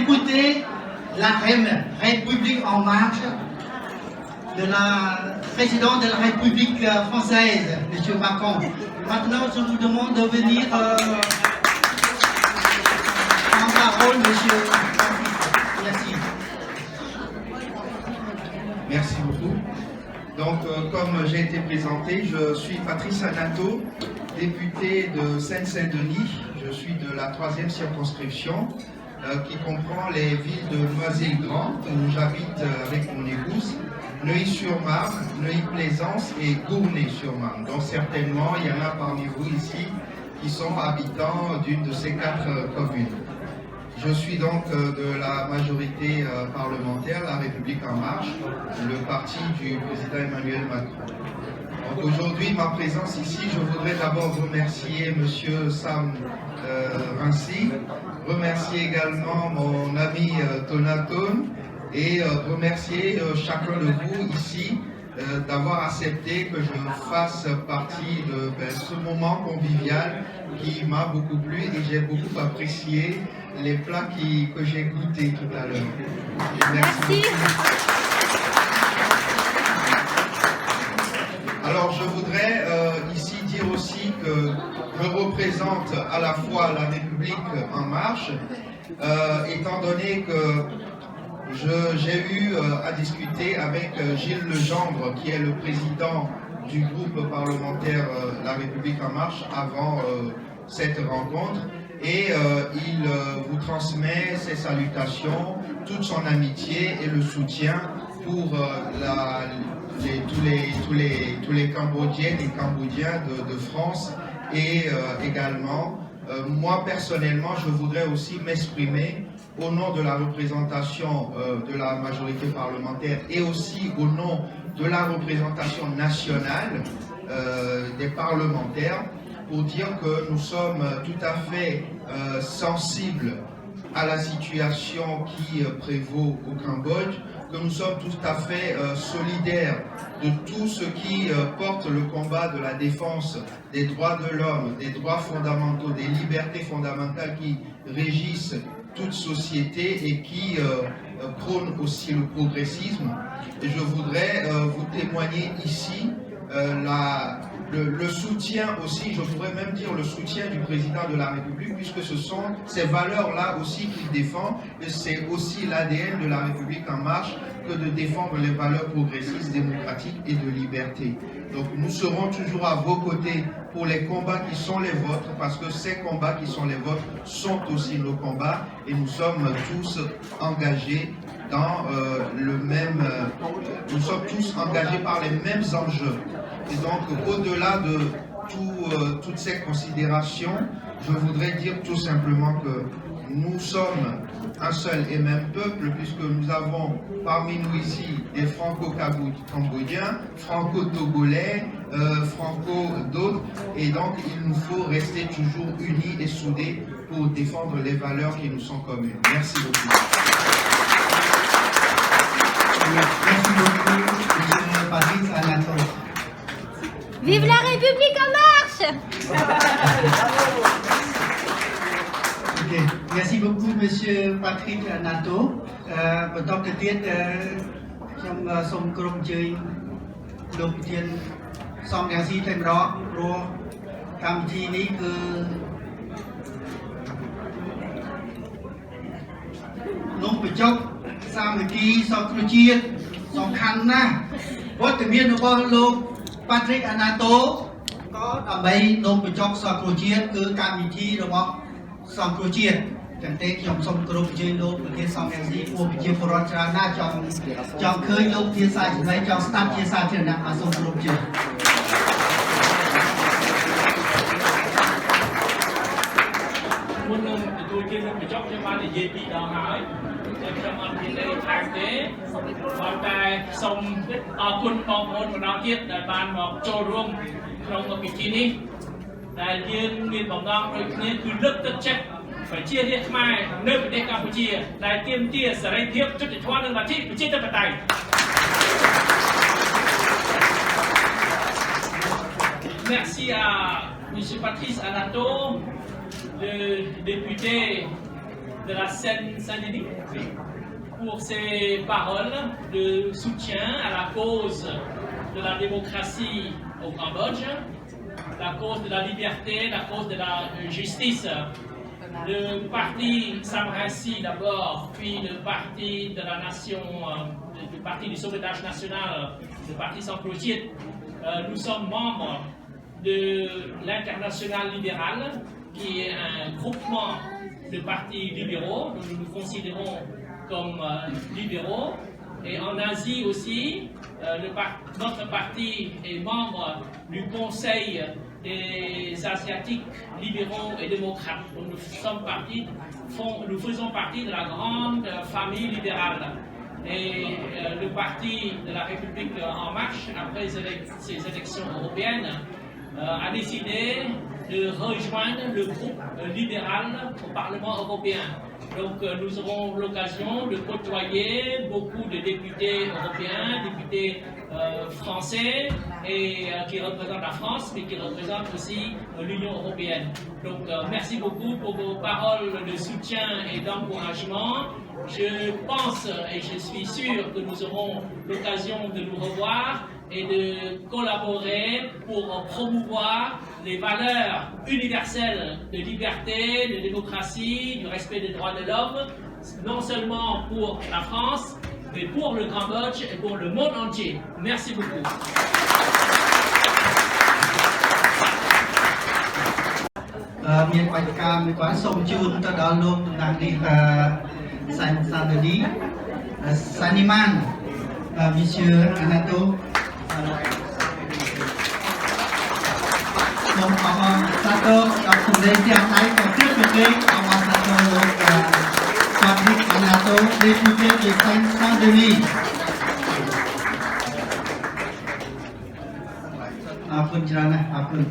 écouté la République en marche de la présidente de la République française, M. Macron. Maintenant, je vous demande de venir en parole, M. Merci. Merci beaucoup. Donc, comme j'ai été présenté, je suis Patrice Anato, député de Seine-Saint-Denis. Je suis de la 3e circonscription qui comprend les villes de Noisy-le-Grand, où j'habite avec mon épouse, Neuilly-sur-Marne, Neuilly-Plaisance et Gournay-sur-Marne. Donc certainement, il y en a parmi vous ici qui sont habitants d'une de ces 4 communes. Je suis donc de la majorité parlementaire, La République En Marche, le parti du président Emmanuel Macron. Donc aujourd'hui, ma présence ici, je voudrais d'abord remercier M. Sam Rainsy, remercier également mon ami Tonatone et remercier chacun de vous ici d'avoir accepté que je fasse partie de ce moment convivial qui m'a beaucoup plu et j'ai beaucoup apprécié les plats que j'ai goûtés tout à l'heure. Merci. Alors je voudrais ici dire aussi que je représente à la fois la République En Marche, étant donné que j'ai eu à discuter avec Gilles Legendre, qui est le président du groupe parlementaire La République En Marche, avant cette rencontre, et il vous transmet ses salutations, toute son amitié et le soutien pour tous les Cambodgiennes et Cambodgiens de France et également, moi personnellement, je voudrais aussi m'exprimer au nom de la représentation de la majorité parlementaire et aussi au nom de la représentation nationale des parlementaires pour dire que nous sommes tout à fait sensibles à la situation qui prévaut au Cambodge, que nous sommes tout à fait solidaires de tout ce qui porte le combat de la défense des droits de l'homme, des droits fondamentaux, des libertés fondamentales qui régissent toute société et qui prônent aussi le progressisme. Et je voudrais vous témoigner ici le soutien aussi, je pourrais même dire le soutien du président de la République, puisque ce sont ces valeurs-là aussi qu'il défend, et c'est aussi l'ADN de la République En Marche que de défendre les valeurs progressistes, démocratiques et de liberté. Donc nous serons toujours à vos côtés pour les combats qui sont les vôtres, parce que ces combats qui sont les vôtres sont aussi nos combats, et nous sommes tous engagés dans nous sommes tous engagés par les mêmes enjeux. Et donc, au-delà de toutes ces considérations, je voudrais dire tout simplement que nous sommes un seul et même peuple, puisque nous avons parmi nous ici des franco-cambodgiens, franco-togolais, franco-d'autres, et donc il nous faut rester toujours unis et soudés pour défendre les valeurs qui nous sont communes. Merci beaucoup. Merci beaucoup, M. Patrice Anato. Vive la République En Marche! Okay. Merci beaucoup, M. Patrick Anato.បន្តទៅទៀតខ្ញុំសូមគោរពអញ្ជើញលោកប្រធានសំរងស៊ីតែម្ដងព្រោះកម្មវិធីនេះគឺនំបញ្ចុកសាមគ្គីសង្គ្រោះជាតិសំខាន់ណាស់វត្តមានរបស់លោក Patrick Anato ក៏ដើម្បីនំបញ្ចុកសង្គ្រោះជាតិគឺកម្មវិធីរបស់សង្គ្រោះជាតិចឹងទេខ្ញុំសូមគោរពអញ្ជើញលោកប្រធានសំរងស៊ីព្រោះប្រជាពលរដ្ឋច្រើនណាស់ចង់ឃើញលោកប្រធានសាជាថ្មីចង់ស្ដាប់ជាសាធារណៈសូមគោរពអញ្ជើញ មុននឹងទទួលជានំបញ្ចុកខ្ញុំបាននិយាយពីរដងហើយខ្ញុំអត់មានអីថែមទេប៉ុន្តែសូមអរគុណបងប្អូនម្ដងទៀតដែលបានមកចូលរួមក្នុងពិធីនេះដែលយើងមានបំណងដូចគ្នាគឺលើកទឹកចិត្តប្រជារាស្ត្រខ្មែរនៅប្រទេសកម្ពុជាដែលទាមទារសេរីភាពយុត្តិធម៌និងលទ្ធិប្រជាធិបតេយ្យ Merci à M. Patrice Anato, le député de la Seine-Saint-Denis pour ses paroles de soutien à la cause de la démocratie au Cambodge, la cause de la liberté, la cause de la justice. Le parti Sam Rainsy d'abord, puis le parti de la nation, le parti du sauvetage national, le parti sans cloutier. Nous sommes membres de l'Internationale libérale, qui est un groupement de partis libéraux, dont nous nous considérons comme libéraux. Et en Asie aussi, notre parti est membre du Conseil des Asiatiques libéraux et démocrates. Donc nous faisons partie de la grande famille libérale. Et le parti de la République En Marche, après ces élections européennes, a décidé de rejoindre le groupe libéral au Parlement européen. Donc nous aurons l'occasion de côtoyer beaucoup de députés européens, députés français et qui représentent la France, mais qui représentent aussi l'Union européenne. Donc merci beaucoup pour vos paroles de soutien et d'encouragement. Je pense et je suis sûr que nous aurons l'occasion de nous revoir et de collaborer pour promouvoir les valeurs universelles de liberté, de démocratie, du respect des droits de l'homme, non seulement pour la France, mais pour le Cambodge et pour le monde entier. Merci beaucoup. Monsieur Anato, Sato, Patrick Anato, député de Seine-Saint-Denis. Apun